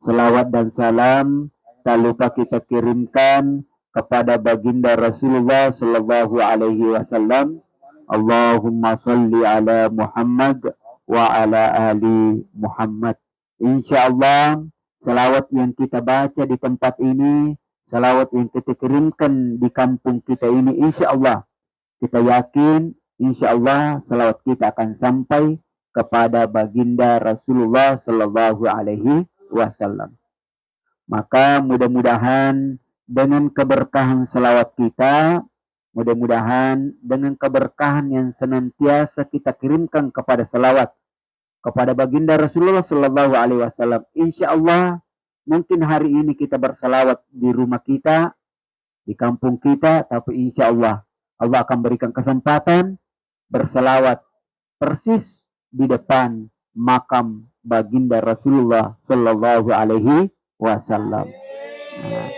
Selawat dan salam tak lupa kita kirimkan kepada baginda Rasulullah Sallallahu Alaihi Wasallam. Allahumma salli ala Muhammad wa ala ali Muhammad. Insyaallah selawat yang kita baca di tempat ini, selawat yang kita kirimkan di kampung kita ini, insyaallah kita yakin, insyaallah selawat kita akan sampai kepada baginda Rasulullah Sallallahu Alaihi Wasallam. Maka mudah-mudahan dengan keberkahan selawat kita, mudah-mudahan dengan keberkahan yang senantiasa kita kirimkan kepada selawat kepada baginda Rasulullah Sallallahu Alaihi Wasallam, insya Allah mungkin hari ini kita berselawat di rumah kita, di kampung kita, tapi insya Allah Allah akan berikan kesempatan berselawat persis di depan makam baginda Rasulullah Sallallahu Alaihi Wasallam. Nah,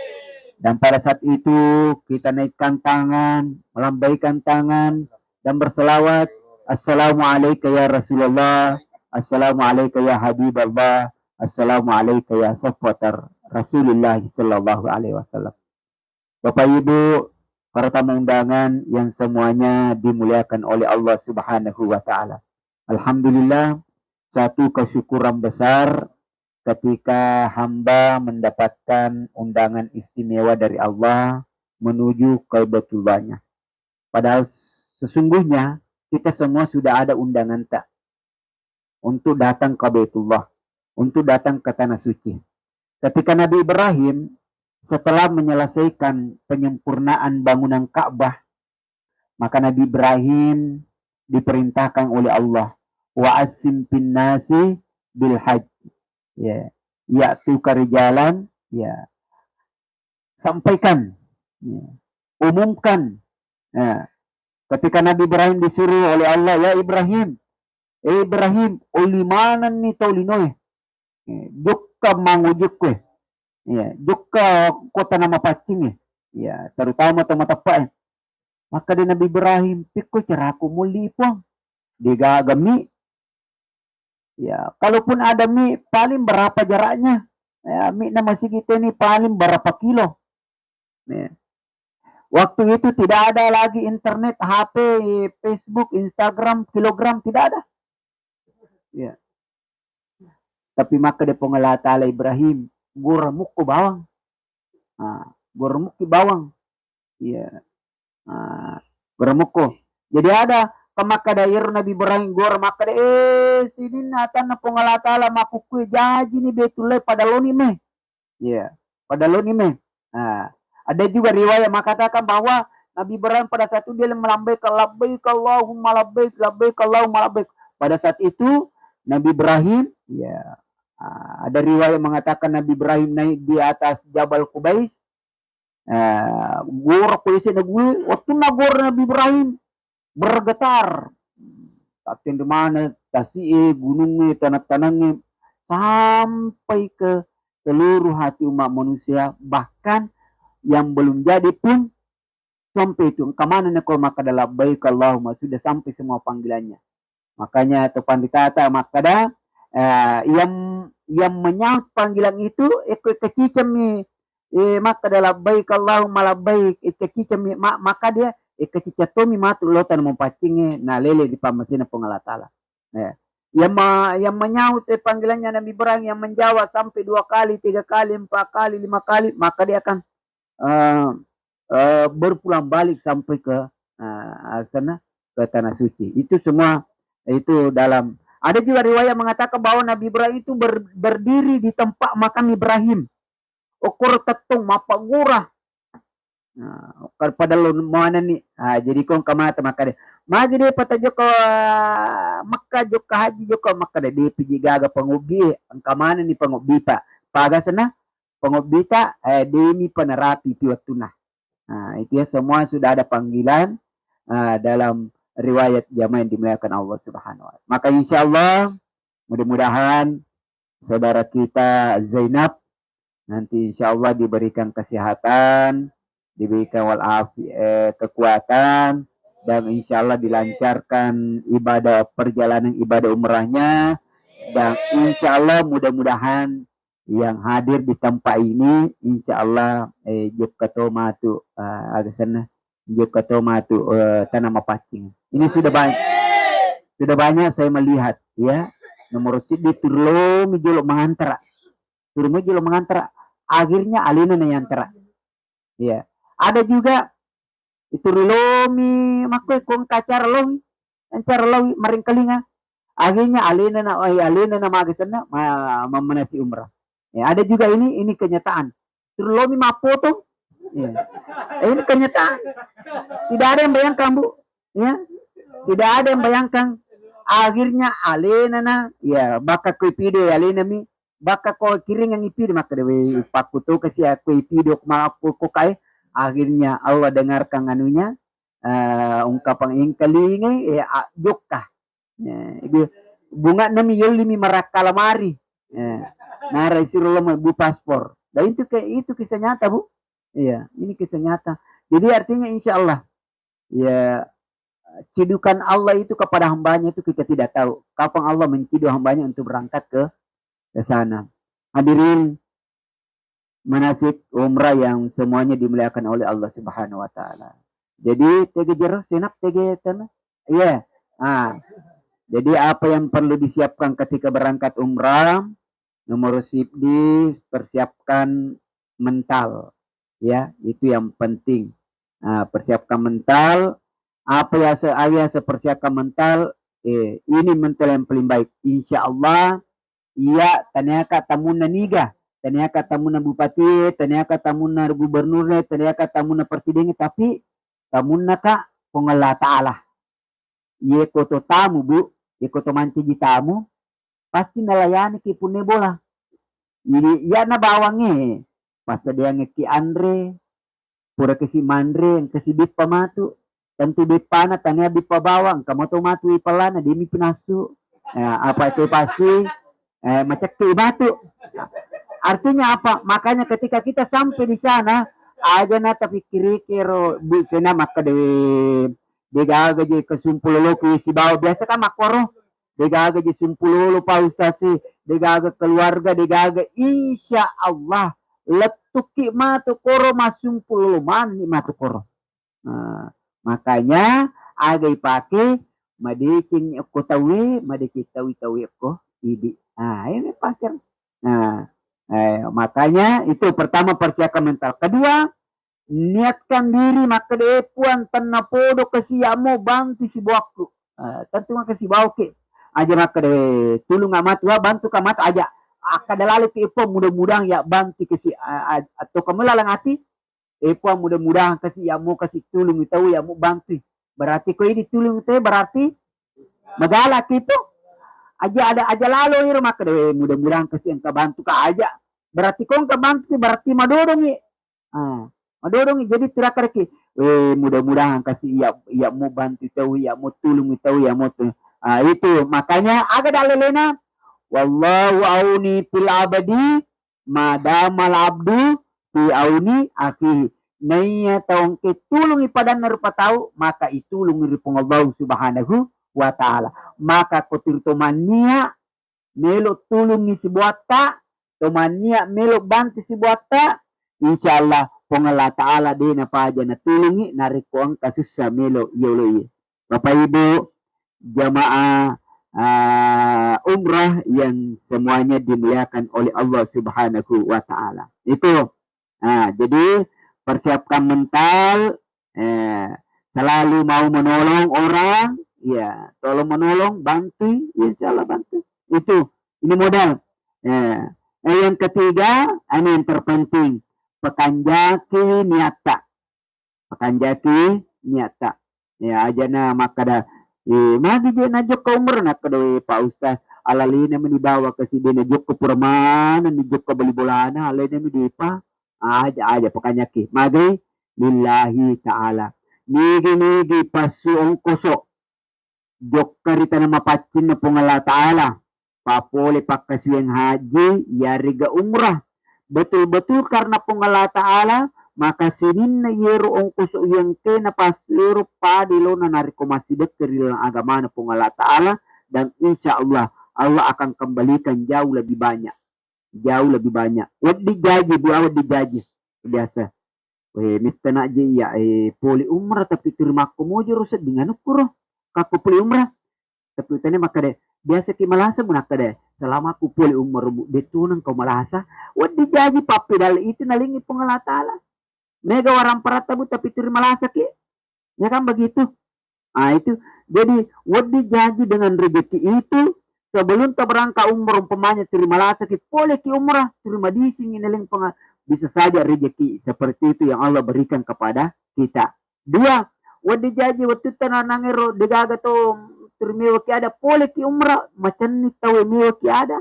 dan pada saat itu kita naikkan tangan, melambaikan tangan dan berselawat, Assalamualaikum ya Rasulullah, Assalamualaikum ya Habiballah, Assalamualaikum ya Safwatar Rasulullah Sallallahu Alaihi Wasallam. Bapak Ibu, para tamu undangan yang semuanya dimuliakan oleh Allah Subhanahu wa Ta'ala. Alhamdulillah, satu kesyukuran besar ketika hamba mendapatkan undangan istimewa dari Allah menuju ke Baitullahnya. Padahal sesungguhnya kita semua sudah ada undangan tak untuk datang ke Baitullah, untuk datang ke Tanah Suci. Ketika Nabi Ibrahim setelah menyelesaikan penyempurnaan bangunan Ka'bah, maka Nabi Ibrahim diperintahkan oleh Allah, wa asim bin nasi bil hajj, ya, yaitu karijalan, ya, sampaikan, ya, umumkan. Ya. Ketika Nabi Ibrahim disuruh oleh Allah, ya Ibrahim, Ibrahim, ulimanan ni taulinoy, jukka mangujuk kwe, ya, jukka kota nama pacing, ya, terutama teman-teman. Maka di Nabi Ibrahim, pikir ceraku muli pun, digagami. Ya, kalaupun ada mie, paling berapa jaraknya? Ya, mie nama masih kita ini paling berapa kilo? Ya. Waktu itu tidak ada lagi internet, HP, Facebook, Instagram, kilogram, tidak ada. Ya. Tapi maka dia pengelah ta'ala Ibrahim, guremuk ke bawang. Guremuk ke bawang. Ya. Guremuk ke. Jadi ada maka dair Nabi Ibrahim gor maka sini natan na pengalat ala makukui jaji ni betulai pada loni me, ya, pada loni me. Ada juga riwayat mengatakan bahwa Nabi Ibrahim pada saat itu dia melambaikan labbaik Allahumma labbaik labbaik Allahumma labbaik. Pada saat itu Nabi Ibrahim, ya, ada riwayat mengatakan Nabi Ibrahim naik di atas Jabal Qubais, gor kuisi negui waktu nagor Nabi Ibrahim bergetar, tapi di mana tasih gunungnya, tanah-tanahnya sampai ke seluruh hati umat manusia, bahkan yang belum jadi pun sampai itu kemana nih kalau maka dalam baik Allahumma sudah sampai semua panggilannya. Makanya tepan ditata maka dah yang menyambut panggilan itu kecicam maka dalam baik Allahumma labbaik kecicam maka dia kecicatomi matu lotan mempacingnya na lele di pamasina pengalatala. Ya. Yang menyaut panggilannya Nabi Ibrahim yang menjawab sampai 2 kali, 3 kali, 4 kali, 5 kali, maka dia akan berpulang balik sampai ke sana ke Tanah Suci. Itu semua itu dalam. Ada juga riwayat mengatakan bahwa Nabi Ibrahim itu berdiri di tempat makam Ibrahim. Ukur tetung mapa gurah. Pada lo mana ni, jadi kong kamata maka dia magi dia pata joko Makkah joko haji joko maka dia piji gaga pengubi angka mana ni pengubi pak paga sana pengubi tak demi penerapi piwatuna. Itu ya semua sudah ada panggilan dalam riwayat jamaah yang dimuliakan Allah Subhanahu wa Ta'ala. Maka insyaallah mudah-mudahan saudara kita Zainab nanti insyaallah diberikan kesehatan, diberikan kekuatan, dan insya Allah dilancarkan perjalanan ibadah umrahnya, dan insya Allah mudah-mudahan yang hadir di tempat ini, insya Allah juk katoma tu agak sana juk katoma tu tanah mapacing. Ini sudah banyak saya melihat ya. Nomor di turlo mijolo mengantara, turlo mijolo mengantara, akhirnya alina na yantara. Ya, ada juga itu lomi makoy kung kacar lomi, ancar lomi maring kalinga. Akhirnya alina na magasana memenasi umrah. Ya, ada juga ini kenyataan. Terlomi mapoto. Ya. Ini kenyataan. Tidak ada yang bayangkan, Bu. Ya. Tidak ada yang bayangkan. Akhirnya alena na ya baka ko video alena mi baka ko kiring ang ipid maka dewe pakuto kasi ako ipido ko kay akhirnya Allah dengarkan anunya ungkapan yang kalingi jokka bunga nami yoli mi marakalamari nara isirullah bu paspor dan itu kisah nyata Bu. Iya ini kisah nyata jadi artinya insya Allah ya cidukan Allah itu kepada hambanya itu kita tidak tahu kapan Allah mencidu hambanya untuk berangkat ke sana. Hadirin manasik umrah yang semuanya dimuliakan oleh Allah Subhanahu wa taala. Jadi tege jeruk senap tege tanah. Iya. Jadi apa yang perlu disiapkan ketika berangkat umrah? Nomor persiapkan mental. Ya, itu yang penting. Persiapkan mental. Apa yang saya persiapkan mental ini mental yang paling baik insya Allah iya tanyaka tamuna niga tanyaka tamuna bupati tanyaka tamuna gubernurnya tanyaka tamuna presiden tapi tamuna ka pengala ta'ala ye koto tamu Bu ye koto manciji tamu pasti nalayani ki pune bola jadi ya na bawange pas dia ngeki Andre pura kesi Mandre yang kesi bit pamatu tentu di pana tanya di pabawang kamu tuh matu ipalana demi penasu apa itu pasti macam ke batu artinya apa makanya ketika kita sampai di sana aja na tapi kiri-kiro bu sana maka de gaga je kesumpul ke si bawa biasa kan makoro de gaga je sumpul pa ustasi de gaga keluarga de gaga insya Allah letuki matu koro masumpul mani matu koro makanya agai pakai madiking ko tawi madiki tawi ko idi ini pasir makanya itu pertama persiapan mental kedua niatkan diri maka puan tanah podo kesiamu bantu si buakku tentu maka si bauke aja maka tulung amat bantu kamat aja akadalalu ke mudah-mudahan ya bantu kesi atau kamu lalang hati puan mudah-mudahan kasih ya mau kasih tulung itu ya mau bantu berarti kau ini tulung itu berarti magala gitu aja lalu ini maka mudah-mudahan kasih yang bantu ka aja berarti kau bantu berarti madodongi madodongi jadi terakhir ki mudah-mudahan kasih ya mau bantu itu ya mau tulung itu ya mau itu makanya agak dalilena wallahu auni fil abadi madamal abdu fi auni akhi naya taong ketulungi pada narupa tahu maka itulungi ripong Allah subhanahu wa ta'ala maka kotir tomania melo tulungi si buata tomania melo bantu si buata insyaallah pong Allah ta'ala din na paja na tulungi nariko ang kasus sa melo yolo Bapak Ibu jamaah umrah yang semuanya dimuliakan oleh Allah subhanahu wa ta'ala itu jadi persiapkan mental selalu mau menolong orang ya tolong menolong bantu insyaallah bantu itu ini modal yang ketiga ini yang terpenting pekanjaki niata ya aja na makada magi je najuk ke umur nak kada Pak Ustaz alalina menibawa ke si najuk ke purman najuk ke beli bolana alalina medipa aja pekanyaki magi lillahi ta'ala nigi pasuong kusok jok karita na mapacin na pungala ta'ala papole pakasweng haji yariga umrah betul-betul karena pungala ta'ala maka sinin na yero ong kusok yang ke na pasluro padilo na nariko masidet kerilang agama na pungala ta'ala dan insya Allah Allah akan kembalikan jauh lebih banyak jauh lebih banyak. Wadi gaji buat wadi gaji biasa. Mista nak je ya poli umrah tapi terima aku mau rusak dengan ukur. Kaku poli umrah tapi tanya maka deh biasa ki malasa mun deh selama aku poli umrah detunan kau malasa wadi gaji papi dal itu nalingi pengalatala. Mega orang paratabu tapi terima malasa ki. Ya kan begitu. Ah itu jadi wadi gaji dengan rezeki itu sebelum tak berangkat umrah umpamanya terima lasa kita boleh ki umrah terima di sini neling bisa saja rezeki seperti itu yang Allah berikan kepada kita. Dua, wadi jaji waktu tanah nangero degaga to terima ki ada boleh ki umrah macam ni tahu mewa ki ada.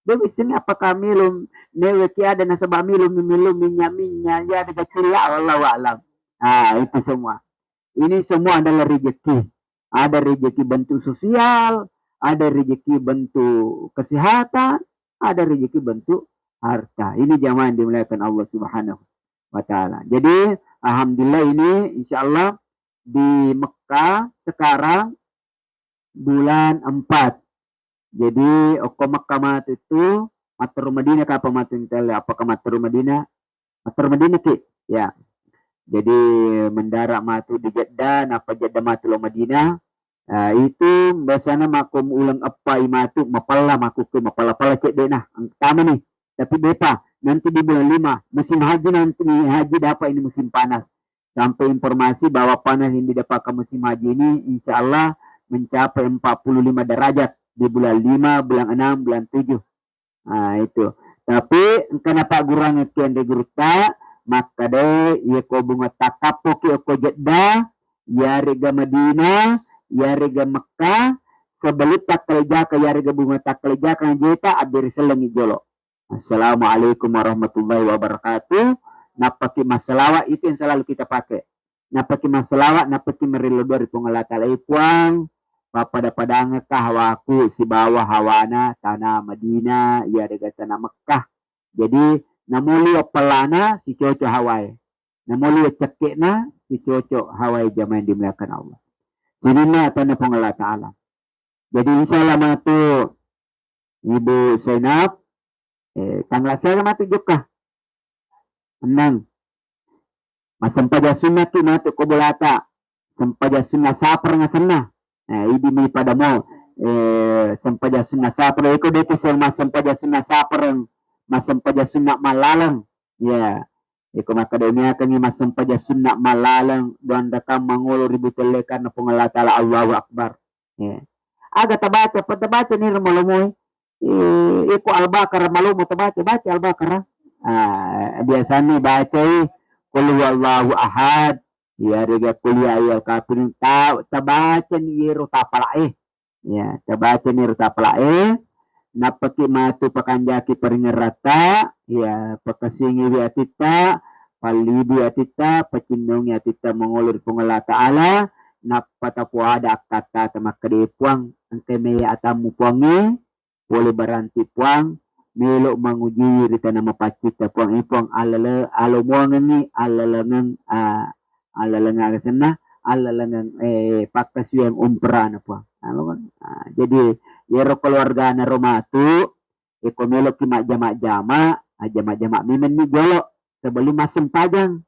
Jadi sini apakah milum newe ki ada nasabah milum minyak ya ada ceria Allah alam. Ah itu semua. Ini semua adalah rezeki. Ada rezeki bentuk sosial, ada rezeki bentuk kesehatan, ada rezeki bentuk harta. Ini jamaah yang dimuliakan Allah Subhanahu wa taala. Jadi alhamdulillah ini insyaallah di Mekah sekarang bulan 4. Jadi oko Mekah mat itu matur Madinah ka apa matur tele apakah matur Madinah? Matur Madinah ki. Ya. Jadi mendarat matu di Jeddah, napa Jeddah matu lo Madinah. Itu biasanya makum ulang apa imatu mapala maku ke mapala cek deh nah. Pertama nih. Tapi depa nanti di bulan 5 musim haji nanti haji dapat ini musim panas. Sampai informasi bahwa panas yang didapatkan musim haji ini insya Allah mencapai 45 derajat di bulan 5, bulan 6, bulan 7. Nah itu. Tapi kenapa kurangnya kian de gruta maka deh ya ko bunga takapo ki ko Jeddah ya rega Madinah ya rega Mekah sebelit takleja ka ya rega bunga takleja kan jeta abir selengi jolo. Assalamualaikum warahmatullahi wabarakatuh. Napaki masalawat itu yang selalu kita pakai. Napaki masalawat napaki merilo dari pengalata puang pada padang kahwaku si bawah hawana tanah Madinah ya rega tanah Mekah. Jadi namuli pelana si cocok Hawaii. Namuli cekekna si cocok Hawaii jamaah dimuliakan Allah. Sini na tanah pengelola ta'ala. Jadi insyaallah matu Ibu Zainab tanggal saya matu juga. Menang. Masampaja sunnah tu matu kubulata. Sampaja sunnah saper ngasana. Idi mi pada mo sampaja sunnah saper iko deke sel masampaja sunnah saper masampaja sunnah malalang ya iko makademia kami masampaja sunnah malalang dan dakam mangolo ribu telekan na pengalatala Allahu Akbar ya aga tabaca ni rumolomoy iko albakar malumo baca albakar biasanya baca qul huwallahu ahad ya rega kuliah ya kafirin tabaca ni ro tapalae ya tabaca ni ro tapalae napaki matu pakanjaki peringerata ya pakasingi atita palibi atita pacindongi atita mengolor pengelah ta'ala napata puada kata tamakade puang angke meya atamu puangi boleh beranti puang melok manguji rita nama pacita puang ipong alale alomongan alalangan alalangan sana alalangan pakas yang umperan puang jadi yero keluarga na romatu ekomelo ki jama mimen ni jolo sebelum masem pajang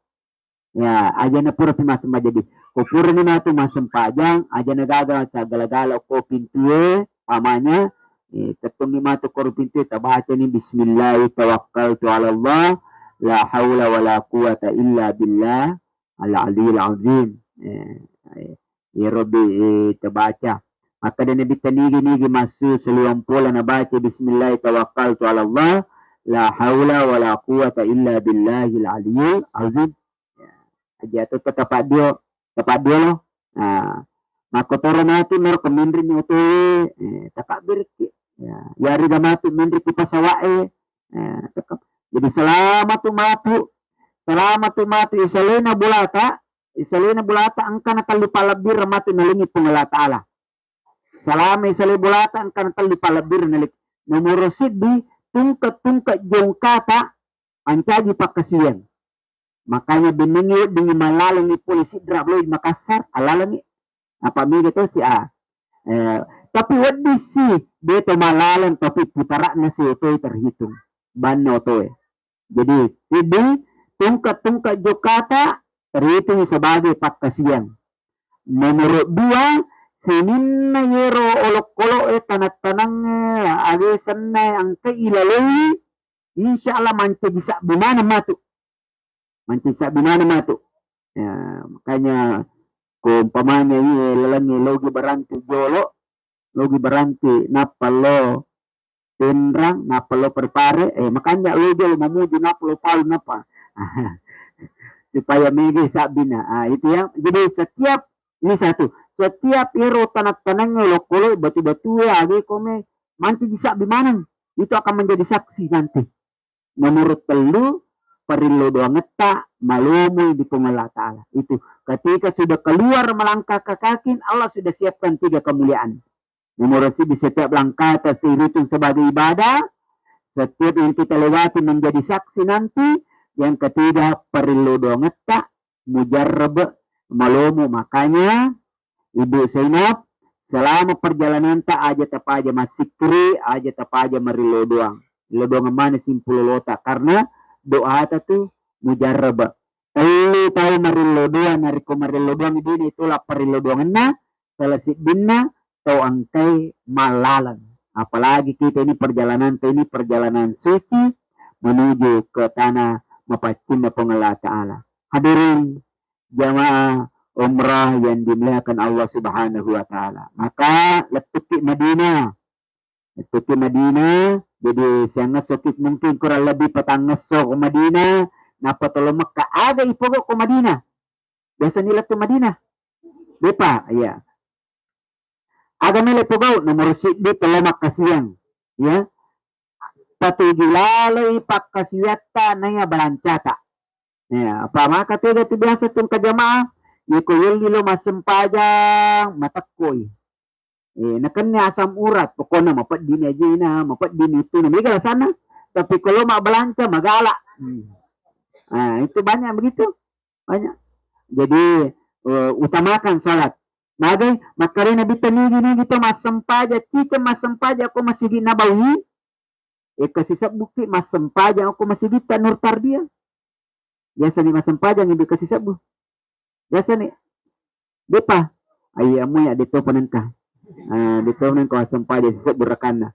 ya aja na pura pi masem jadi kupur ni matu masem pajang aja na gagal gala-gala ko pintue pamanya ketung ni matu ko pintue tabaca ni bismillah tawakkaltu ala Allah la haula wala quwata illa billah al aliyil azim ya rabbi tabaca maka dia nabi tanigi masuk seliwampola na baca bismillah tawakkaltu ala Allah la haula wala quwata illa billahil aliyyil azim aja tu tepat dia lo maka toro matu nor kemindri ni utu takabir ya riga matu mindri kipasawae jadi selamat tu matu isalena bulata angkana kalupa labir matu nalingi pengelah ta'ala salama isali bulatan kan tali palabir nalik nomor siddi tungka jongkata ancaji pakasian makanya benengi dengan malalang ni polisi drablo Makassar alalangi apa mi gitu si tapi wadi si beto malalang tapi putarak na si itu terhitung banno to. Jadi sidi tungkat jokata terhitung sebagai pakkasiang. Nomor dua, sinin na yero olok-olok tanat-tanang age sanay ang kailaloi, insya Allah manca bisa bimana matu. Manca bisa bimana matu. Ya, makanya kung umpamanya lalangi logi baranti jolo, logi baranti napalo tenrang, napalo prepare, makanya logi lo mamuju napalo palu napa. Supaya mege sabina. Itu ya. Jadi setiap ini satu, setiap iro tanah-tanahnya lokolo batu-batu ya age kome manti bisa bimanan itu akan menjadi saksi nanti. Menurut telu perillo doang ngeta malumu di Allah Ta'ala. Itu ketika sudah keluar melangkah ke kaki, Allah sudah siapkan 3 kemuliaan. Nomor di setiap langkah terhitung sebagai ibadah, setiap yang kita lewati menjadi saksi nanti. Yang ketiga perillo doang ngeta mujarrab malumu. Makanya Ibu Zainab selama perjalanan tak aja tapaja masikri aja tapaja marilo doang. Lo doang mana simpul lota karena doa itu mujarrab. Tahu marilo doang nariko marilo doang ini itulah perilo doang na selesai binna tau angkai malalan. Apalagi kita ini perjalanan suci menuju ke tanah mapacinna pengelah ta'ala. Hadirin jamaah umrah yang dimuliakan Allah Subhanahu wa taala. Maka letuki Madinah. Letuki Madinah, jadi saya ngesokit mungkin kurang lebih petang ngesok ke Madinah, napa tolo Mekah ada ipogok ke Madinah. Biasa nilai ke Madinah. Depa, ya. Ada nilai pogok nomor di tolo Mekah siang. Ya. Patuju lalai pakkasiyatta naya balancata. Ya, apa maka tiga tu biasa tung ka jamaah iko yelo masempajang matakkoy. Nakannya asam urat pokoknya mapat dini aja na mapat dini itu namanya sana tapi kalau mak belanja magala. Nah, itu banyak begitu. Banyak. Jadi utamakan salat. Magai makarena bitani gini gitu masempaja kita masempaja aku masih di Nabawi. Kasih bukti masempaja aku masih di Nur Tarbiyah. Biasa nih masam pajang ibu kasih sabu. Biasa nih. Depa. Ayamu ya dito panengka. Dito panengka asam pajak sisap burakana.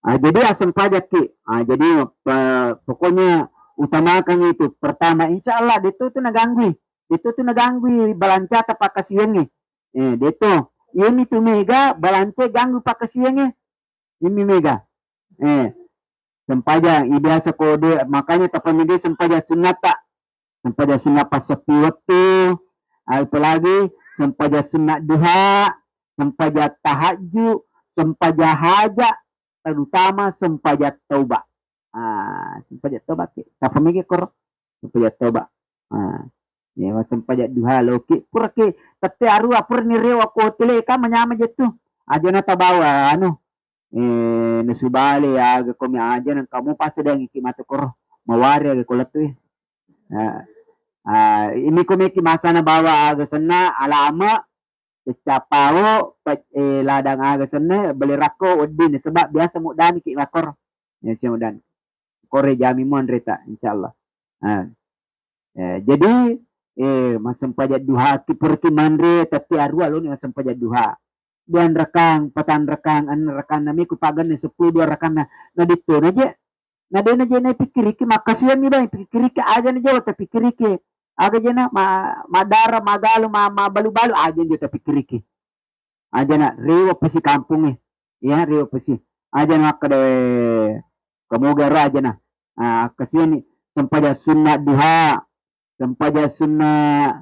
Jadi asam pajak ki. Jadi pokoknya utamakan itu. Pertama insya Allah dito tuh naganggu. Dito tuh naganggu balancata pakasiyengnya. Dito. Ini tuh mega balance ganggu pakasiyengnya. Ini mega. Sempajang ibiasa kode makanya tapamide sempajang sunata. Sempaja sunat pas sepi waktu, apalagi sempaja sunat duha, sempaja tahajud, sempaja hajat, terutama sempaja taubat. Sempaja taubat. Siapa mikir kor? Sempaja taubat. Ya, sempaja duha loki. Purke, tapi aru apur ni rewa ko tele ka menyama jetu. Aja na tabawa nasubali aga ko mi aja nang kamu pas sedang ikimata kor. Mawari aga ko latu. Ini kumiki masa na bawa aga sana alama capao ladang aga sana beli rako udin sebab biasa mudan ki rakor ya mudan kore jami mon reta insyaallah. Jadi masam pajak duha ki perki mandre tapi arwa lo ni masam pajak duha dan rekang patan rekang an rekang nami ku pagan 10 2 rekang na dito na je na dena je na pikiriki makasian ni ba pikiriki aja na je ta pikiriki aga je na madara magalo balu-balu aja je ta pikiriki aja na rewa pasi kampung ya rewa pasi aja na kada kamugara aja na kasian ni sempaja sunnah duha sempaja sunnah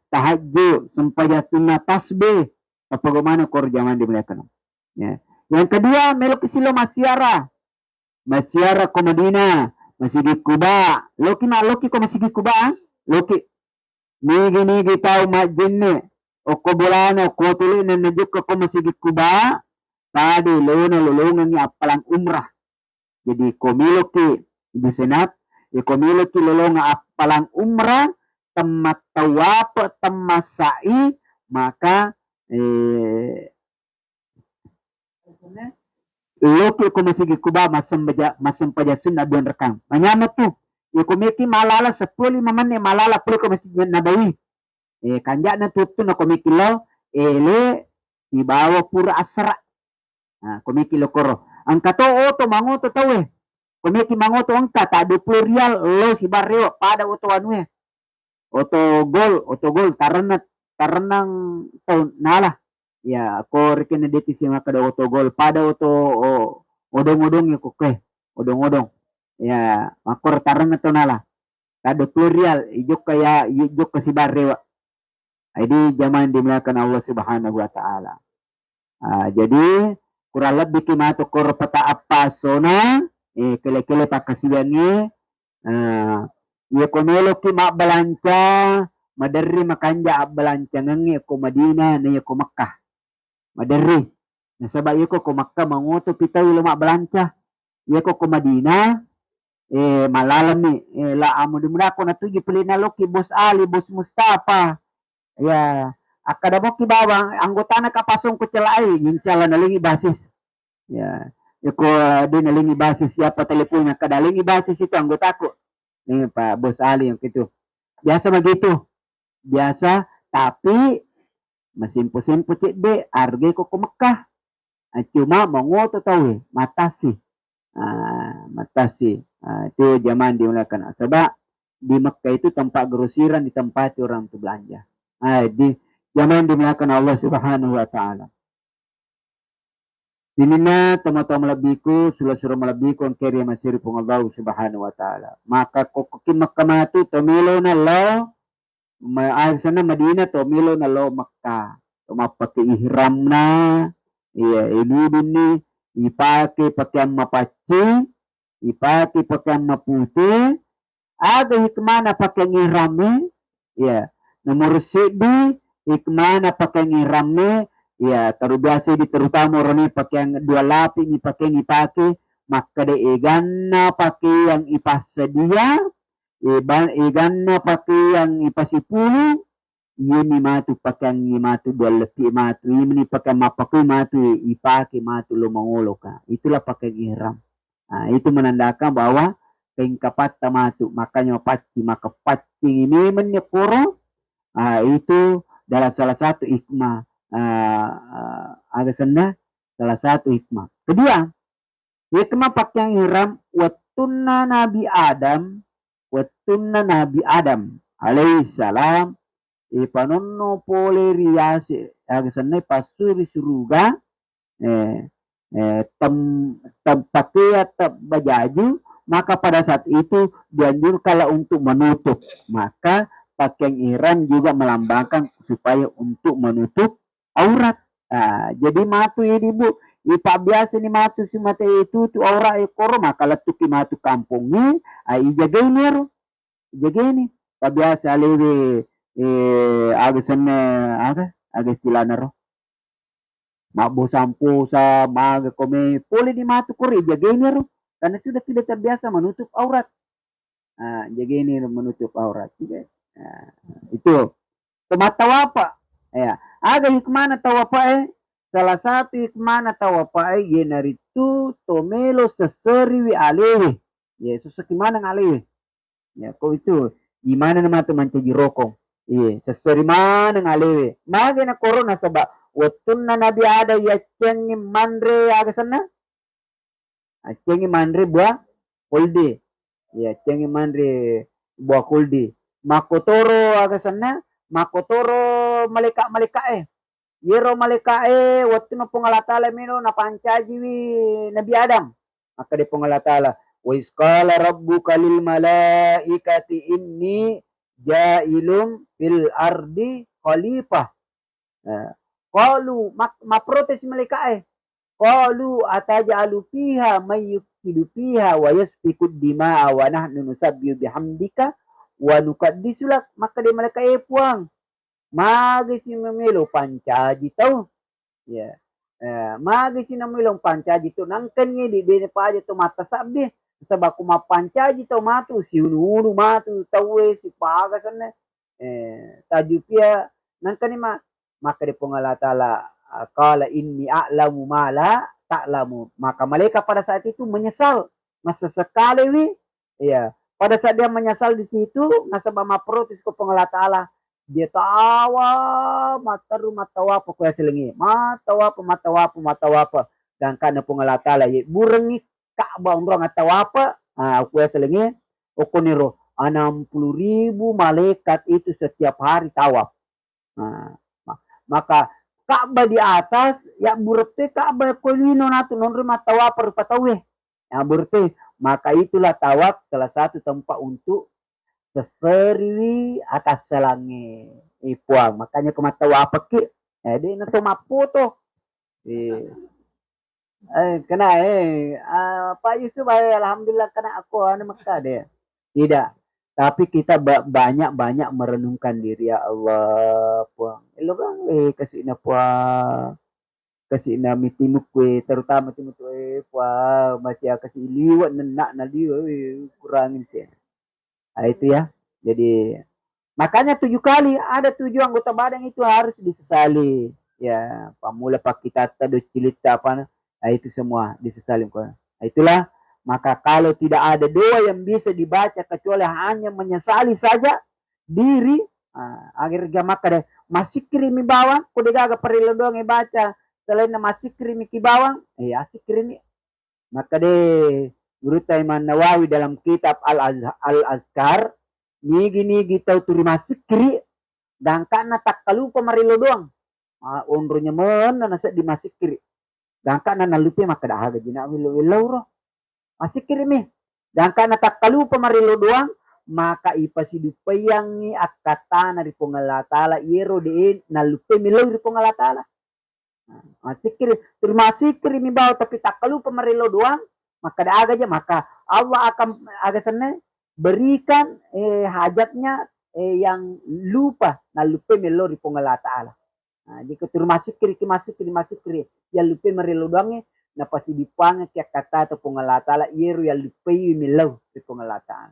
tahajud sempaja sunnah tasbih apa gimana kor zaman dimuliakan ya. Yang kedua melok silo Masyara ko Madinah, Masjid Kuba. Loki ko Masjid Kuba. Loki. Nigi tau majinne. O ko bulana ko tuloy na najuk ko Masjid Kuba. Tadi lulungan ni apalang umrah. Jadi komilo ki Ibu Senat, komilo ki lulungan apalang umrah, temat tawap, temat maka Loki ko masigi kuba masam paja sunna don rekam. Manyama tu. Yo komiki malala sepuli mamane malala puli ko masigi nabawi. Kanja na tutu na komiki lo ele ibawa pura asra. Komiki lo koro. Ang kato oto mangoto tawe. Komiki mangoto ang kata 20 rial lo si barrio pada oto anue. Oto gol taranang to nala. Ya, ko rekin deti si makada oto gol pada oto odong-odong ya kuke. Odong-odong. Ya, makor taran to nala. Kada plurial ijuk kaya ijuk kasi barrio. Jadi zaman dimuliakan Allah Subhanahu wa taala. Jadi kurang lebih kimato kor peta apa sona kele-kele pakasibangi ye komelo ki ma balanca madarri makanja balanca ngangi ko Madina na ye ko Makkah madarri na sabab ye ko Makkah mangoto pitaw ilo ma balanca ye ko Madina malalam ni la amo dimura ko natuju pelinalo ki Bos Ali Bos Mustafa ya akada mo ki bawang anggota na kapasong ko celai yung cala nalingi basis ya ko di nalingi basis siapa teleponnya kadalingi basis itu anggota ko nih Pak Bos Ali yang gitu biasa begitu biasa tapi mesimpu-simpu cik be arge ko Mekah cuma mengoto tahu matasi matasi itu zaman dimuliakan sebab di Mekah itu tempat grosiran di tempat orang itu belanja di zaman dimuliakan Allah Subhanahu wa taala dinina tama-tama labiku sura-sura malabiku ang keri masiri pong Allah Subhanahu wa taala maka kokokin makamatu tomilo na lo sana Madina tomilo na lo Makkah tumapake ihram na inudin ni ipake pakaian mapaci ipake pakaian maputi ada hikmana pakaian ihram ya nomor sidi hikmana pakaian ihram ya biasa di terutama orang pakaian dua lapis ni pakaian ipake maka de eganna pakaian ipas sedia eganna pakaian ipasipulu ini matu pakaian matu dua letih matu ini pakaian mapaku matu ipake matu lo mangoloka itulah pakaian ihram itu menandakan bahwa kaingkapat matu makanya pasti maka pasti ini menyekoro itu dalam salah satu hikmah ada sana salah satu hikmah kedua hikmah pakaian ihram watunna Nabi Adam alaihissalam ipanonno pole riase aga sana pasuri suruga pakaian bajaju maka pada saat itu dianjurkanlah untuk menutup maka pakaian ihram juga melambangkan supaya untuk menutup aurat jadi matu ini bu ipa biasa ni matu si mata itu tu aurat ekor maka letuki matu kampung ni jagaini biasa lewe aga sana aga istilahnya roh mabo sampo sa maga kome pole di matu kore jagaini roh karena sudah tidak terbiasa menutup aurat jagaini menutup aurat itu tomata apa ya ada hikmana tawa salah satu hikmana tawa yenaritu tomelo seseri wi alewe ya sesukimana ngalewe ya kok itu gimana nama tu mencaji rokok iya seseri mana ngalewe naga na corona sebab watunna nabi ada ya cengi mandre aga sana cengi mandre buah kolde ya cengi mandre buah kolde makotoro aga sana makotoro malika yero malika waktu na pongalatala mino na pancaji wi nabi Adam maka di pongalatala wa isqala rabbuka lil malaikati inni jailum fil ardi khalifah qalu protes malika qalu atajalu fiha may yufsidu fiha wa yasfiku dima'a wa nahnu nusabbihu bihamdika wa nuqaddisu lak maka di malika puang magisi memelo pancaji tau ya magisi namilong pancaji to nangkan di paja to mata sabi sebab kuma pancaji to matu si unu matu tawe si pagasan tajupia nangkan ma maka di pongalatala qala inni a'lamu ma la ta'lamun. Maka malaikat pada saat itu menyesal. Masa sekali wi. Iya. Pada saat dia menyesal di situ, nasabah maprotis ke pengelah ta'ala. Dia tawa mata wapa kuya selengi. Mata wapa. Dan karena pengelah ta'ala. Burengi Ka'bah umrah mata wapa. Kuya selengi. Okoniro. 60.000 malaikat itu setiap hari tawaf. Maka Ka'bah di atas, ya burte Ka'bah kolino natu nonre matawa per patawe. Ya burte, maka itulah tawaf salah satu tempat untuk seseri atas selangi ipuang. Makanya ke matawa apa ki? Di nato maputo. Kena Pak Yusuf alhamdulillah kena aku Mekah deh. Tidak. Tapi kita banyak merenungkan diri ya Allah puang. Elo kan kasih na puang. Kasih na mitinuk kue terutama timut puang masih kasih liwat nenak na liwat kurangin sih. Itu ya. Jadi makanya 7 kali ada 7 anggota badan itu harus disesali. Ya, pamula pak kita tadi cilita apa itu semua disesali. Itulah maka kalau tidak ada doa yang bisa dibaca kecuali hanya menyesali saja diri, akhirnya maka deh masih kirimi bawang, kuda gaga perlu doang baca selain masih kirimi ki bawang, asik kirimi. Maka deh Guru Taiman Nawawi dalam kitab Al-Azkar nigi tahu turi masih kiri dan karena tak kalupa marilo doang. Ondronya mana nasa di masih kiri. Dan karena nalupa maka dah haga jina wilau masih kirimi. Dan karena tak kalupa marilo doang, maka ipasidupayangi akatana di pengalatala iro diin nalupa milau di pengalatala. Masih kiri, masih kirimi bawa tapi tak kalupa marilo doang, maka dah aja maka Allah akan agak sana berikan hajatnya yang lupa nalupa milau di pengalatala. Jika masih kiri yang lupa marilo doangnya na pasti dipanga kaya kata atau pengelatala iru yang lupayu milau di pengelatala.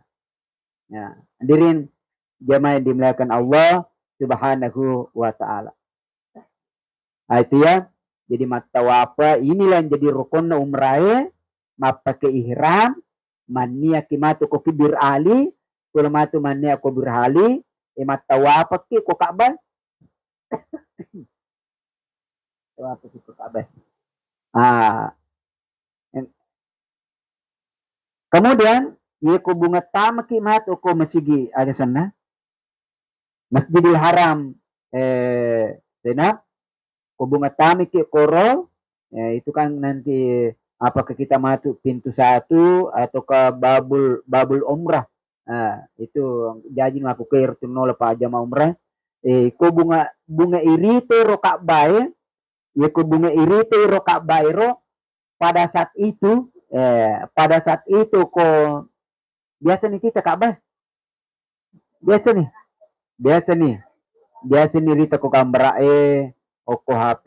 Ya, hadirin jamaah yang dimuliakan Allah Subhanahu wa taala. Itu ya. Jadi mata wapa inilah yang jadi rukun umrah pakai ihram mania kimatu ko kibir ali kula matu mania ko bir ali mata wapa ki ko Ka'bah. Wapa ki ko Ka'bah. Kemudian ko bunga tama ki mat ko masigi ada sana Masjidil Haram senap ko bunga tama ki koro itu kan nanti apakah kita masuk pintu 1 atau ke babul umrah itu jadi aku ke nol pa jama umrah ko bunga irite ro Ka'bah ko bunga irite ro Ka'bah ro pada saat itu kok biasa nih kita Ka'bah biasa nih rita ko gambar oko HP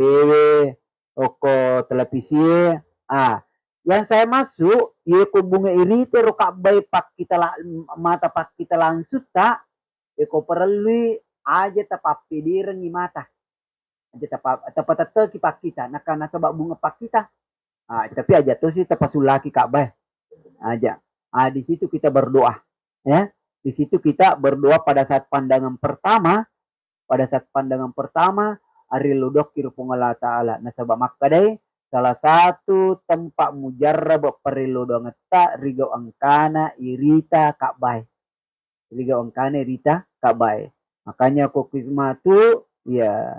oko televisi yang saya masuk ko bunga irite ro Ka'bah pak kita mata pak kita langsung tak ko perlu aja tapap pidiran di mata aja tapat pak kita nak karena sebab bunga pak kita tapi aja tuh sih tepasulaki Ka'bah aja. Di situ kita berdoa, ya. Di situ kita berdoa pada saat pandangan pertama, ari lodok kirupung Allah Ta'ala. Nah sebab makadai salah satu tempat mujarrab perilu dongeta rigo angkana irita Ka'bah. Makanya kok kismatu ya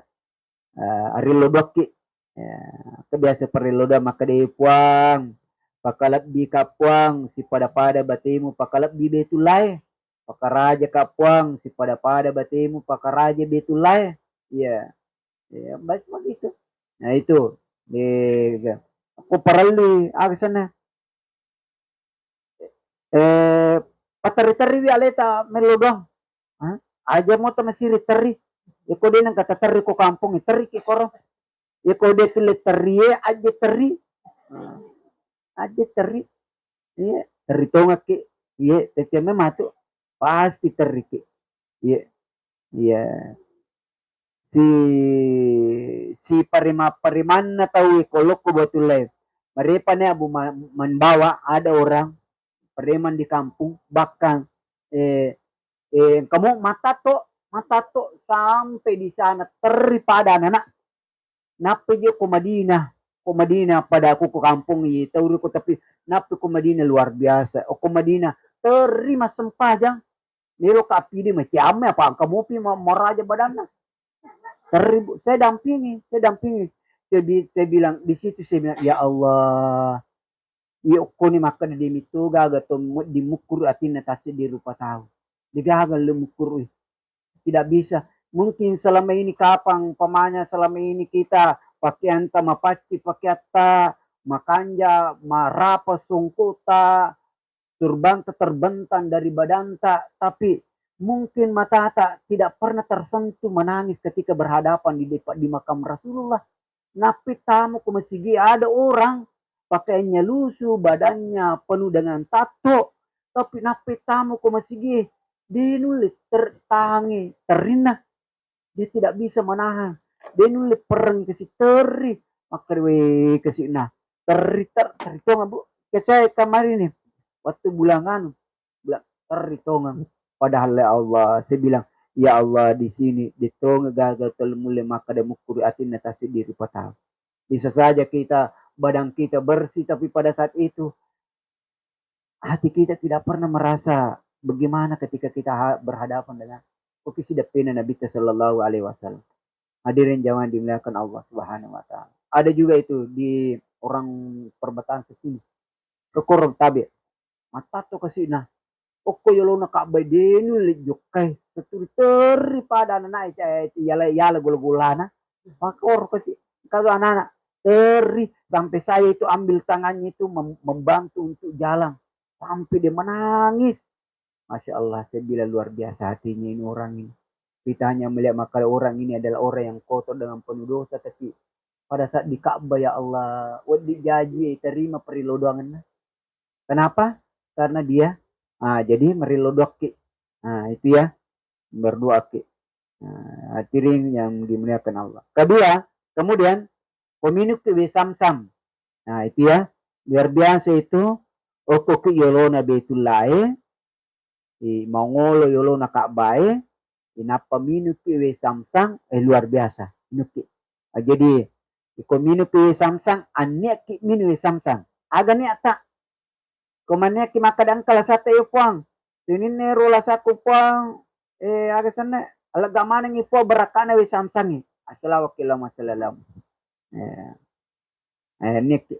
ari lodok ki kebiasa periloda maka dia puang pakalap di kapuang si pada batimu pakalap di betulai pakaraja kapuang si pada batimu pakaraja betulai ya baik begitu. Nah itu aku perlu sana patari-tari aleta melodong aja mo ta masiri tari iko din ang katatari ko kampung tari ki koro iko de tari aja tari iya tari tonga ki iya teteme matu pasti tari ki iya si pariman na tahu iko loko botulay Mereka nih membawa ada orang preman di kampung bahkan kamu mata to sampai di sana teripada anak nape je ko Madinah pada aku ke kampung tahu ko tapi nape ko Madinah luar biasa ko Madinah terima sempajang nero ka pidi macam apa kamu pi meraja badannya teribu saya bilang di situ saya bilang ya Allah yuk ko ni makan di mitu gaga to di mukur atin tasi di rupa tahu digagal lu mukur tidak bisa. Mungkin selama ini kapang pamanya selama ini kita pakaian ta mapasti pakai ta makanja marapa sungkuta turban terbentan dari badan tak tapi mungkin mata tak tidak pernah tersentuh menangis ketika berhadapan di makam Rasulullah. Napi tamu ke masjid ada orang pakaiannya lusuh, badannya penuh dengan tato, tapi napi tamu ke masjid dinulis tertangi, terina, dia tidak bisa menahan. Dia nulis perang ke si teri, maka we ke si nah teritongan bu. Saya kemarin nih waktu bulan teritongan. Padahal ya Allah, saya bilang ya Allah di sini ditonga gagal telmule maka ada mukur atin natasi diri patah. Bisa saja kita badan kita bersih tapi pada saat itu hati kita tidak pernah merasa bagaimana ketika kita berhadapan dengan kopi sidak pena Nabi Sallallahu Alaihi Wasallam. Hadirin jangan dimuliakan Allah Subhanahu Wa Taala. Ada juga itu di orang perbatasan sini. Kekurang tabi. Mata to kasih nah. Oko yolo na kabay denu lijukai seturi teri pada anak itu yala gula-gulana. Makor kasih kalau anak-anak teri sampai saya itu ambil tangannya itu membantu untuk jalan sampai dia menangis. Masya Allah, saya bilang luar biasa hatinya ini orang ini. Kita hanya melihat maka orang ini adalah orang yang kotor dengan penuh dosa. Tapi pada saat di Ka'bah ya Allah, wadi jaji terima perilodoangan. Kenapa? Karena dia, jadi merilodoki. Itu ya, berdoa ki. Hadirin yang dimuliakan Allah. Kedua, kemudian peminuk tiwi sam-sam. Nah itu ya, luar biasa itu. Okoki yolona betullahi mongolo yolo na Ka'bah inapa minu piwe samsang luar biasa nuki jadi iko minu piwe samsang anya ki minu samsang aga ni ata komanya ki makadang kala sate yo puang sinin ne rola saku puang aga sana alaga mana ngi po berakana we samsang ni asalawa kila masalalam niki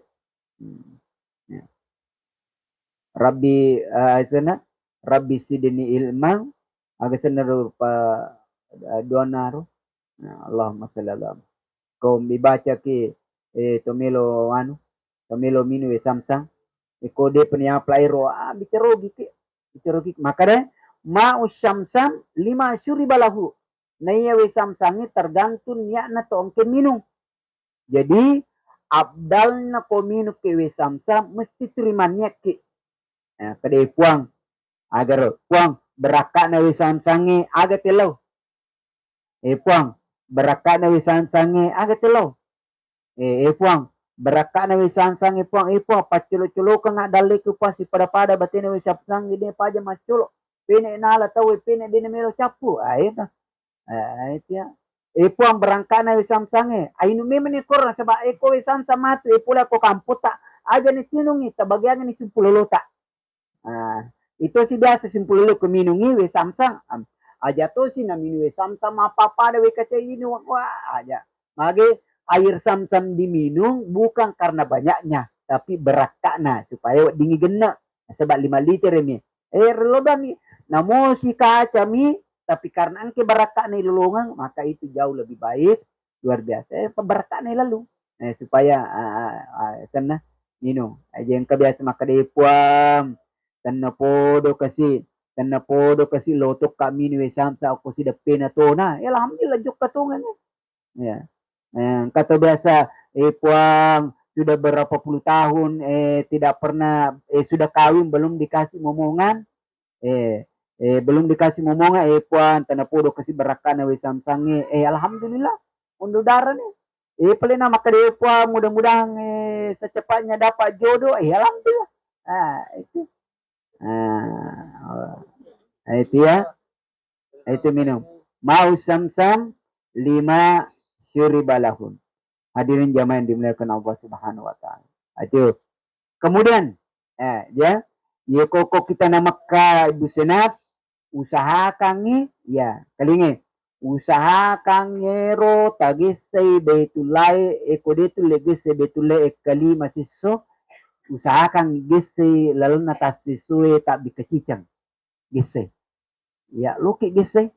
Rabbi sana Rabbi sidini ilmang agak senaru pa donaru Allahumma salli ala kau dibaca ki tomelo minu samsang kode penia plairo bicarogi maka deh ma usamsam lima syuri balahu naya we samsangi tergantung niatna to ongke minum jadi abdalna ko minum ke we samsam mesti terima niat ki kade puang agar puang beraka na wisan sangi aga tilaw. Puang beraka na wisan sangi aga tilaw. Puang beraka na wisan sangi puang paculo-culo ka nga dali ko pa si pada batin na wisan sangi din pa dyan maculo. Pine inala tawi pine din na milo chapu. Ayun na. Itu ya. Puang berangka na wisan sangi. Ay numiman ni korna sa ba ko wisan sa matu pula ko kamputa. Aja ni sinungi tabagyan ni simpululuta. Itu sih biasa simpul lu keminungi we samsang aja tuh sih naminu we samsam apa pada we kaca ini wah aja mage air samsam diminum bukan karena banyaknya tapi berakana supaya dingin gena sebab 5 liter ini relodan nih namo si kaca mi tapi karena angke berakana lulungan maka itu jauh lebih baik luar biasa berakana lalu supaya karena minum aja yang kebiasa maka depuam tanna podo kasi lotok kami ni samsa ako si dapena to na alhamdulillah juk katungan ya kata biasa puang sudah berapa puluh tahun tidak pernah sudah kawin belum dikasih momongan belum dikasih momongan puang tanna podo kasi berakana we samsange alhamdulillah undu darah ni Paling nama kedepa mudah-mudahan secepatnya dapat jodoh. Alhamdulillah. Itu. Itu ya. Itu minum. Mau sam-sam 5 syuribalahun. Hadirin jamaah yang dimuliakan Allah Subhanahu wa taala. Itu. Kemudian ya koko kita nama ka Ibu Senat usahakan ni ya kalinge usahakan ngero tagisay betulay ekodetu legese betulay ekali masiso usahakan gese lalu natas sisue tak bikacicang gese ya luki gese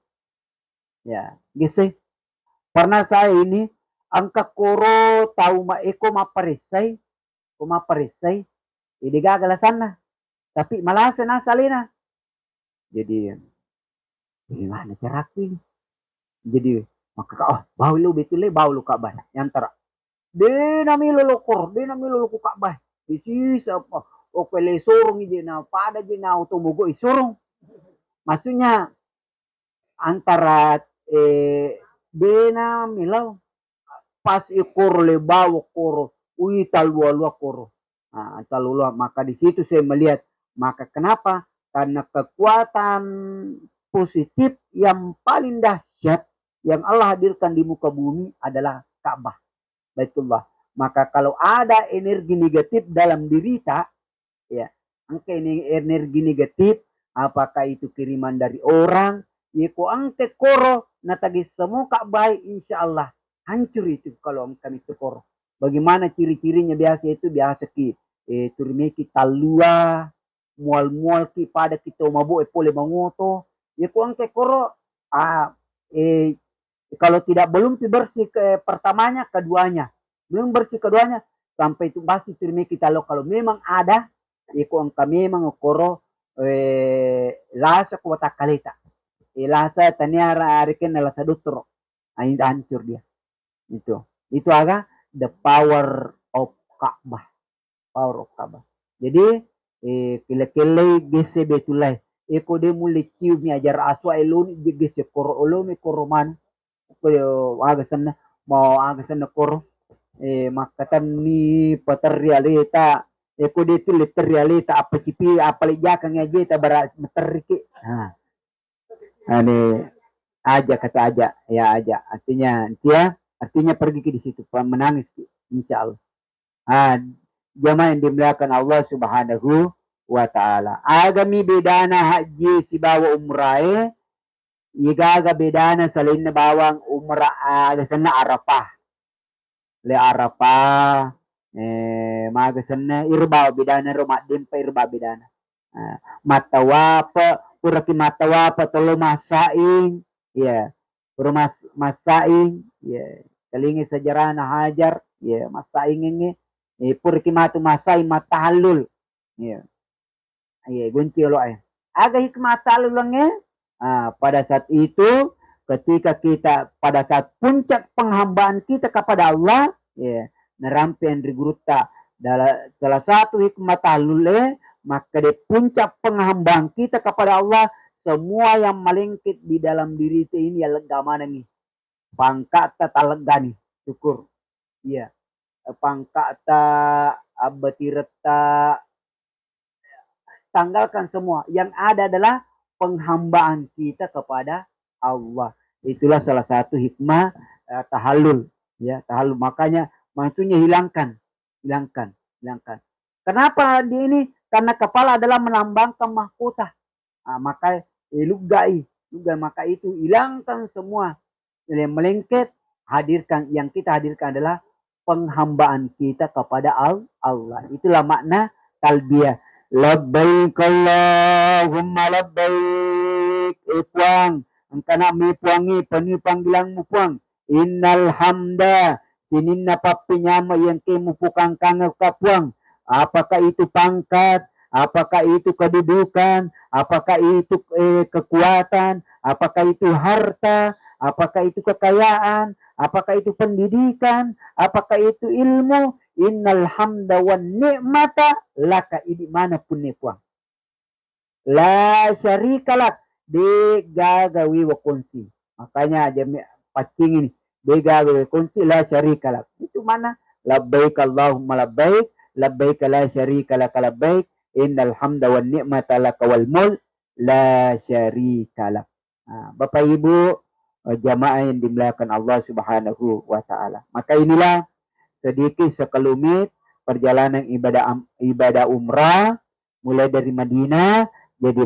ya gese pernah saya ini angka koro tahu ma eko maparisay ini gagal sana tapi malah sana salina jadi gimana cara aku ini jadi maka bau lu betul bau lu kak bah yang tera de nami lu lokor de nami lu kak bah isi apa oke le sorong ije na pada je na automogo isorong maksudnya antara dena milau pas ikor le bawa koro ui talua koro talua maka di situ saya melihat maka kenapa karena kekuatan positif yang paling dahsyat yang Allah hadirkan di muka bumi adalah Ka'bah Baitullah. Maka kalau ada energi negatif dalam diri tak ya angke energi negatif apakah itu kiriman dari orang yaitu angke koro natagi semua Ka'bah insyaallah hancur itu kalau kami tekor. Bagaimana ciri-cirinya biasa itu biasa ki turmeki talua mual-mual ki pada kita mabo pole mangoto ya kuang ke koro kalau tidak belum bersih ke pertamanya keduanya belum bersih keduanya sampai itu pasti turmeki kalau memang ada ya kuang kami memang koro lasa kuota kalita lasa taniara ariken lasa dutro hancur dia itu agak the power of Ka'bah jadi kile-kile gese betulai eko de mulai cium mi ajar aswa eloni gese koro oloni koroman ko aga sana mau aga sana koro makatan ni patar realita eko de tu letter realita apa cipi apa lejakan aja ta bara meterike ane aja kata aja ya aja artinya pergi ke di situ menangis insyaallah jamaah yang dimuliakan Allah Subhanahu wa taala agami bedana haji si bawa umrah igaga bedana salin na bawang umrah sana Arafah le Arafah magasana irba bedana rumadin pa irba bedana matawapa uraki matawapa tolo masaing ya rumah masaing ya kalingi sejarah na hajar ya masaing ini purki matu masai matahalul ya gunci lo aga hikmah talul lang pada saat itu ketika kita pada saat puncak penghambaan kita kepada Allah ya nerampian riguruta salah satu hikmah talul maka di puncak penghambaan kita kepada Allah semua yang melengket di dalam diri itu ini ya lega mana nih pangkat lega nih syukur iya pangkata abatireta tanggalkan semua yang ada adalah penghambaan kita kepada Allah itulah salah satu hikmah tahallul ya tahallul makanya maksudnya hilangkan kenapa di ini karena kepala adalah melambangkan mahkota maka lugai maka itu hilangkan semua yang melengket yang kita hadirkan adalah penghambaan kita kepada Allah. Itulah makna talbiyah. Labbaik Allahumma labbaik. Puang. Engkana mi puangi pani panggilanmu puang. Innal hamda. Sininna papinyama yang kemupukang kanga kapuang. Apakah itu pangkat? Apakah itu kedudukan? Apakah itu kekuatan? Apakah itu harta? Apakah itu kekayaan? Apakah itu pendidikan? Apakah itu ilmu? Innal hamda wan ni'mata laka ini mana pun puang. La syarikalak di gagawi wa kunsi. Makanya dia pacing ini. Bega kunci la syarika lak. Itu mana? Labbaik Allahumma labbaik, labbaik la syarika lak labbaik, innal hamda wan ni'mata lak wal mulk la syarika lak. Bapak Ibu jamaah yang dimuliakan Allah Subhanahu wa taala. Maka inilah sedikit sekelumit perjalanan ibadah umrah mulai dari Madinah jadi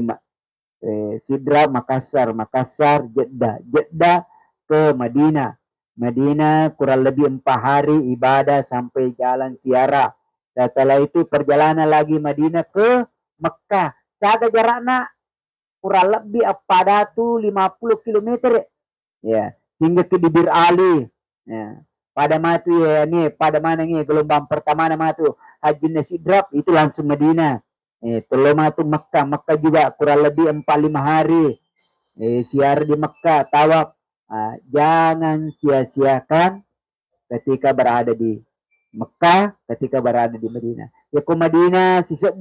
Sidra, Makassar, Makassar, Jeddah, Jeddah ke Madinah. Madinah kurang lebih 4 hari ibadah sampai jalan ziarah. Setelah itu perjalanan lagi Madinah ke Mekah. Jaga jaraknya kurang lebih pada tu 50 km ya, hingga ke bibir Ali ya. Pada matu ya nih, pada mana nih gelombang pertama nama tu Haji Nasidrap itu langsung Madinah. Telur matu Mekah, Mekah juga kurang lebih 4-5 hari. Siar di Mekah, tawaf. Jangan sia-siakan ketika berada di Mekah, ketika berada di Madinah. Ya ke Madinah, sisap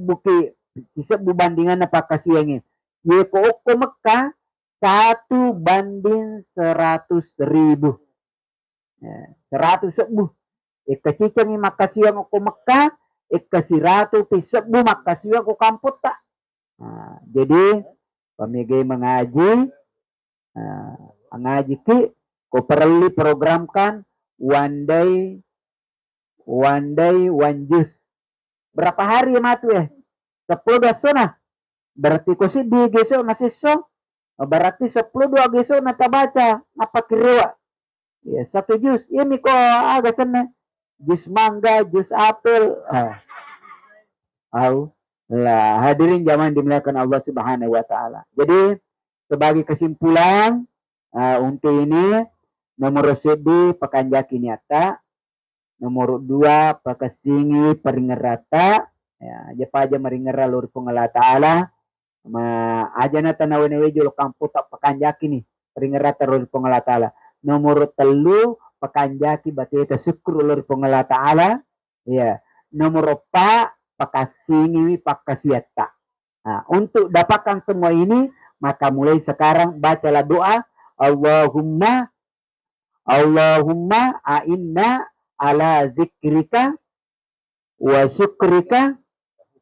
bandingan apa kasih yang ini. Ya ke Mekah, 1:100.000. Ya, 100.000. Kecicang ni makasih yang aku Mekah, kasih ratu pisebu makasih yang aku kamput tak. Jadi pemigay mengaji, mengaji ki, ko perlu programkan one day, one juice. Berapa hari matu ya? 10 nah. Berarti ko si di geso masih so. Berarti 10 geso nata baca apa kiriwa. Ya, 1 jus. Ini kok agak sana. Jus mangga, jus apel. Lah, hadirin jamaah dimuliakan Allah Subhanahu wa taala. Jadi sebagai kesimpulan untuk ini nomor 1 pakanjaki nyata, nomor 2 pakasingi peringerata ya japa aja meringera lur pengala taala ma aja na tanawe-nawe jolo kampo tak pakanjaki nih peringerata lur pengala taala. Nomor 3 pakanjaki bateta syukur lur pengala taala ya. Nomor 4 pakasingi pakasiata. Untuk dapatkan semua ini maka mulai sekarang bacalah doa Allahumma a'inna ala zikrika wa syukrika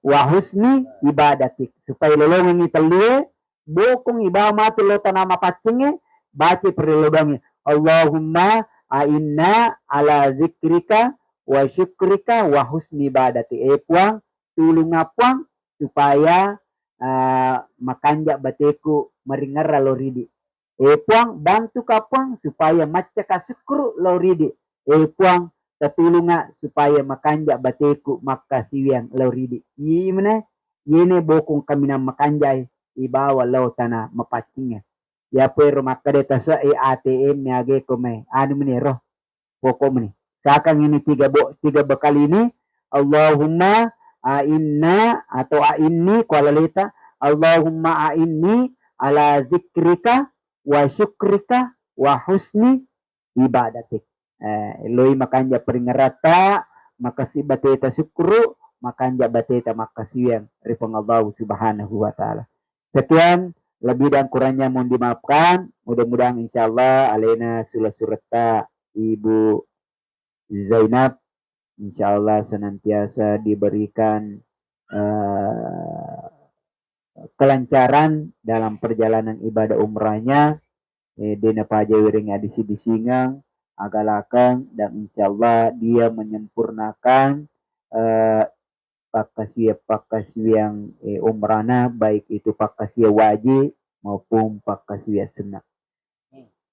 wa husni ibadatik. Supaya lolongan ni telue bokong ibawa mati lo tanama pacinge baca perlolongan Allahumma a'inna ala zikrika wa syukrika wa husni ibadatik. Puang tulung apuang supaya makanja bateku meringar loridi. Puang bantu kapuang supaya maca kasyukur loridi. Puang tatulunga supaya makanja bateku makasiwiang loridi. Imana yene bokong kami na makanjay ibawa law tanah mapacingnya. Ya pero makadeta sa ATM nyage ko may ano meniro pokok meni. Sakang ini 3 bekal ini Allahumma a'inna atau a'inni kualalita Allahumma a'inni ala zikrika wa syukrika wa husni ibadatik. Eloi makanja peringerata makasih bateta syukru makanja bateta makasih yang ripong Allah Subhanahu wa taala. Sekian lebih dan kurangnya mohon dimaafkan. Mudah-mudahan insyaallah alena surata Ibu Zainab insyaallah senantiasa diberikan kelancaran dalam perjalanan ibadah umrahnya. Dena paja wiring adisi disingang agalakan dan insyaallah dia menyempurnakan pakasih yang umrana baik itu pakasih wajib maupun pakasih sunnah.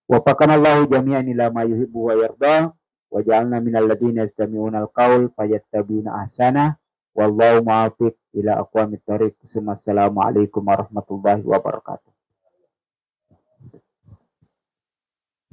Wa faqanallahu jami'an ila ma yuhibbu wa yarda wa ja'alna minal ladzina yastami'una al-qaul fayattabi'una ahsana wallahu muwaffiq ila aqwamit thoriq. Assalamualaikum warahmatullahi wabarakatuh.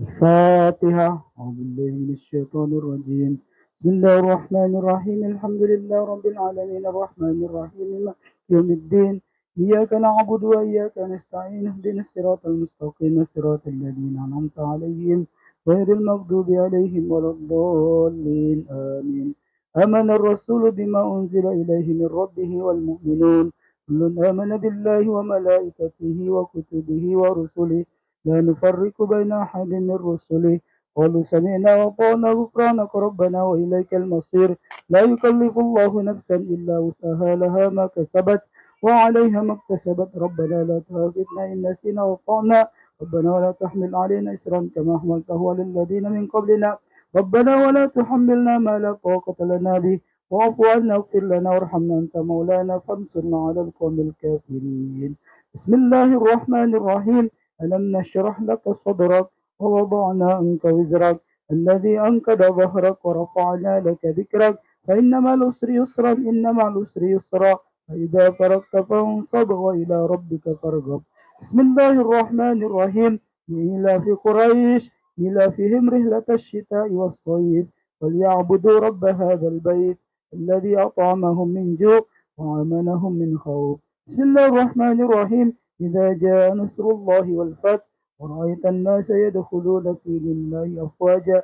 الفاتحة. أعوذ بالله من الشيطان الرجيم. بسم الله الرحمن الرحيم. الحمد لله رب العالمين الرحمن الرحيم مالك يوم الدين. إياك نعبد وإياك نستعين اهدنا الصراط المستقيم صراط الذين أنعمت عليهم غير المغضوب عليهم ولا الضالين آمين. آمن الرسول بما أنزل إليه من ربه والمؤمنون كل آمن بالله وملائكته وكتبه ورسله لا نفرق بين أحد من رسله قالوا سمعنا وأطعنا غفرانك ربنا وإليك المصير لا يكلف الله نفسا إلا وسعها لها ما كسبت وعليها ما اكتسبت ربنا لا تؤاخذنا إن نسينا وأخطأنا ربنا ولا تحمل علينا إسرا كما حملته على الذين من قبلنا ربنا ولا تحملنا ما لا طاقة لنا به واعف عنا واغفر لنا وارحمنا أنت مولانا فانصرنا على القوم الكافرين بسم الله الرحمن الرحيم ألم نشرح لك صدرك ووضعنا عنك وزرك الذي أنقض ظهرك ورفعنا لك ذكرك فإن مع العسر يسرا إن مع العسر يسرا فإذا فرغت فانصب وإلى ربك فارغب بسم الله الرحمن الرحيم لإيلاف قريش إيلافهم رحلة الشتاء والصيف وليعبدوا رب هذا البيت الذي أطعمهم من جوع وآمنهم من خوف بسم الله الرحمن الرحيم إذا جاء نصر الله والفتح ورأيت الناس يدخلون في دين الله أفواجا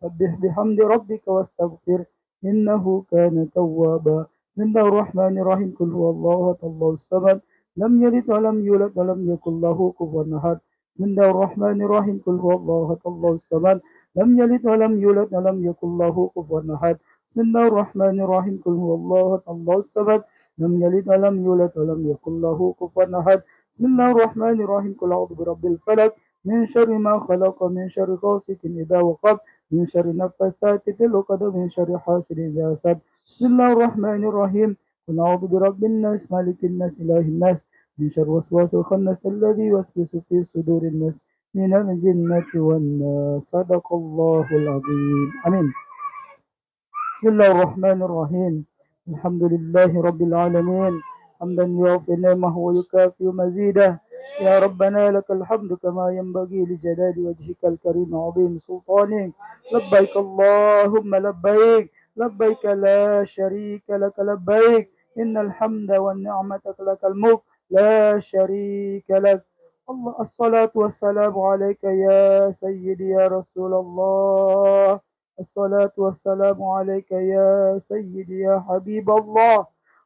سبح بحمد ربك واستغفر إنه كان توابا بسم الله الرحمن الرحيم قل هو الله أحد الله الصمد لم يلد ولم يولد ولم يكن له كفوا أحد بسم الله الرحمن الرحيم قل هو الله أحد الله الصمد لم يلد ولم يولد ولم يكن له كفوا أحد بسم الله الرحمن الرحيم قل هو الله أحد الله الصمد لم يلد ولم يولد ولم يكن له كفوا أحد بسم الله الرحمن الرحيم قل أعوذ برب الفلق من شر ما خلق من شر غاسق إذا وقب من شر النفاثات في العقد من شر حاسد إذا حسد بسم الله الرحمن الرحيم قل أعوذ برب الناس مالك الناس إله الناس من شر وسواس الخناس الذي يوسوس في صدور الناس من الجنة والناس صدق الله العظيم آمين بسم الله الرحمن الرحيم الحمد لله رب العالمين حمدا يوفي نعمه ويكافئ مزيده يا ربنا لك الحمد كما ينبغي لجلال وجهك الكريم وعظيم سلطانك لبيك اللهم لبيك لبيك لا شريك لك لبيك إن الحمد والنعمة لك الملك لا شريك لك الله الصلاة والسلام عليك يا سيدي يا رسول الله الصلاة والسلام عليك يا سيدي يا حبيب الله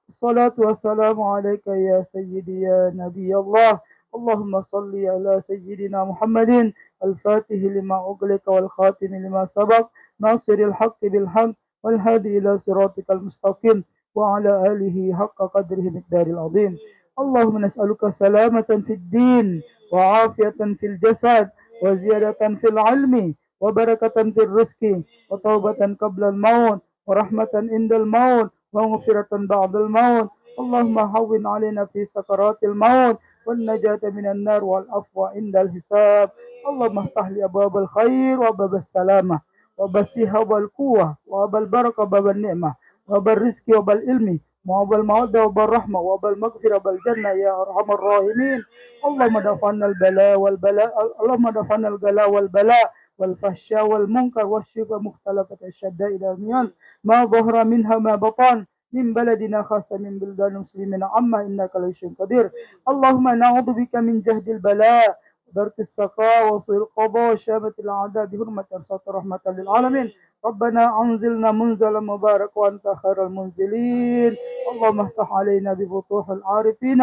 الصلاة والسلام عليك يا سيدي يا نبي الله اللهم صل على سيدنا محمد الفاتح لما أغلق والخاتم لما سبق ناصر الحق بالحق والهادي إلى صراطك المستقيم وعلى آله حق قدره مقدار العظيم اللهم نسألك سلامة في الدين وعافية في الجسد وزيادة في العلم وبركة في الرزق وتوبة قبل الموت ورحمة عند الموت ومغفرة بعد الموت اللهم هون علينا في سكرات الموت والنجاة من النار والعفو عند الحساب اللهم افتح لي أبواب الخير وأبواب السلامة وأبواب الصحة والقوة وأبواب البركة وأبواب النعمة وأبواب الرزق وأبواب العلم وأبواب المودة وأبواب الرحمة وأبواب المغفرة وأبواب الجنة يا أرحم الراحمين اللهم دفعنا البلاء والبلاء اللهم دفعنا البلاء والبلاء والفحشاء والمنكر والشرك مختلفة الشدائد الأميان ما ظهر منها ما بطن من بلدنا خاصة من بلدان المسلمين عما إنك لشيء قدير اللهم نعوذ بك من جهد البلاء ودرك السخاء وسوء القضاء وشامة الأعداء بحرمة أرسلت رحمة للعالمين ربنا أنزلنا منزلا مبارك وأنت خير المنزلين اللهم افتح علينا بفتوح العارفين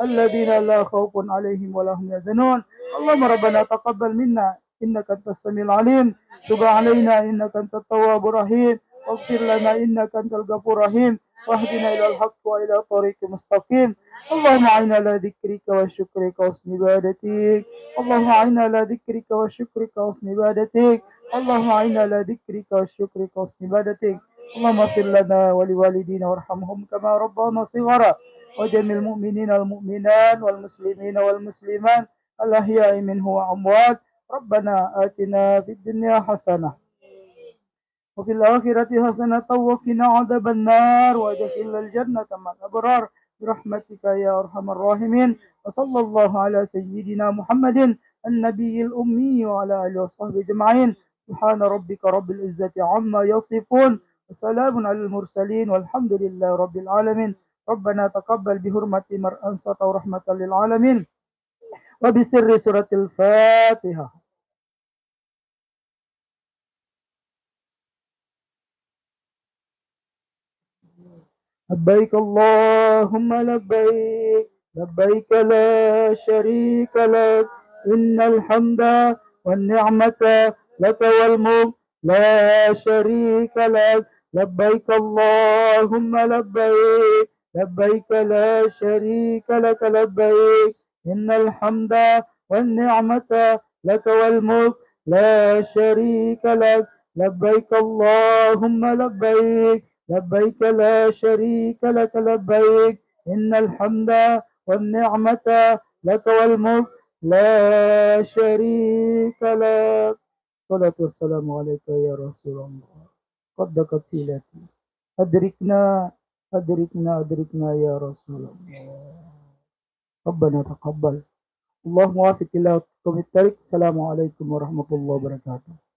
الذين لا خوف عليهم ولا هم يحزنون اللهم ربنا تقبل منا إنك أنت السميع العليم تب علينا إنك أنت التواب الرحيم واغفر لنا إنك أنت الغفور الرحيم واهدنا إلى الحق وإلى طريق مستقيم اللهم أعنا على ذكرك وشكرك وحسن عبادتك اللهم أعنا على ذكرك وشكرك وحسن عبادتك اللهم أعنا على ذكرك وشكرك وحسن عبادتك اللهم اغفر لنا ولوالدينا وارحمهم كما ربنا صغارا وجميع المؤمنين والمؤمنات والمسلمين والمسلمات الأحياء منه وأموات ربنا آتنا في الدنيا حسنة وفي الآخرة حسنة وقنا عذاب النار وادخلنا الجنة مع الأبرار برحمتك يا أرحم الراحمين وصلى الله على سيدنا محمد النبي الأمي وعلى آله وصحبه أجمعين سبحان ربك رب العزة عما يصفون وسلام على المرسلين والحمد لله رب العالمين ربنا تقبل بحرمة مرأة ورحمة للعالمين وبسر سورة الفاتحة لبيك اللهم لبيك لبيك لا شريك لك إن الحمد والنعمة لك والملك لا شريك لك لبيك اللهم لبيك لبيك لا شريك لك لبيك إن الحمد والنعمة لك والملك لا شريك لك لبيك اللهم لبيك لبيك لا شريك لك لبيك إن الحمد والنعمة لك والملك لا شريك لك. الصلاة والسلام عليك يا رسول الله. قد قتيلتي أدركنا أدركنا أدركنا يا رسول الله. ربنا تقبل. اللهم وافق إلى الطريق. السلام عليكم ورحمة الله وبركاته.